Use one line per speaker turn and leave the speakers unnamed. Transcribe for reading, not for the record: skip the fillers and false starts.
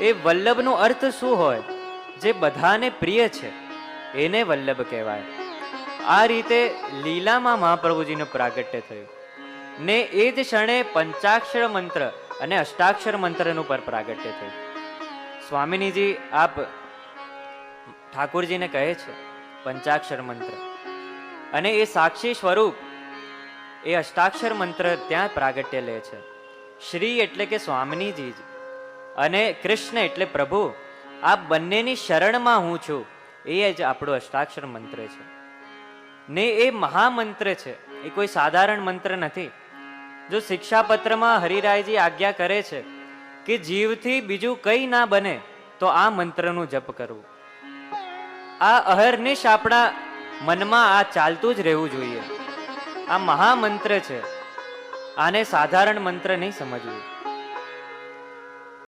એ વલ્લભનો અર્થ શું હોય? જે બધાને પ્રિય છે એને વલ્લભ કહેવાય. આ રીતે લીલામાં મહાપ્રભુજીનું પ્રાગટ્ય થયું ને એ જ ક્ષણે પંચાક્ષર મંત્ર અને અષ્ટાક્ષર મંત્રનું પર પ્રાગટ્ય થયું. સ્વામિનીજી આપ ઠાકોરજીને કહે છે પંચાક્ષર મંત્ર, અને એ સાક્ષી સ્વરૂપ એ અષ્ટાક્ષર મંત્ર ત્યાં પ્રાગટ્ય લે છે. શ્રી એટલે કે સ્વામિનીજી અને કૃષ્ણ એટલે પ્રભુ, આ બંનેની શરણમાં હું છું, એ જ આપણો અષ્ટાક્ષર મંત્ર છે. ને એ મહામંત્ર છે, એ કોઈ સાધારણ મંત્ર નથી. જો શિક્ષાપત્રમાં હરિરાયજી આજ્ઞા કરે છે કે જીવથી બીજું કંઈ ના બને તો આ મંત્રનું જપ કરવું. આ અહર્નિશ આપણા મનમાં આ ચાલતું જ રહેવું જોઈએ. આ મહામંત્ર છે, આને સાધારણ મંત્ર નહીં સમજવું.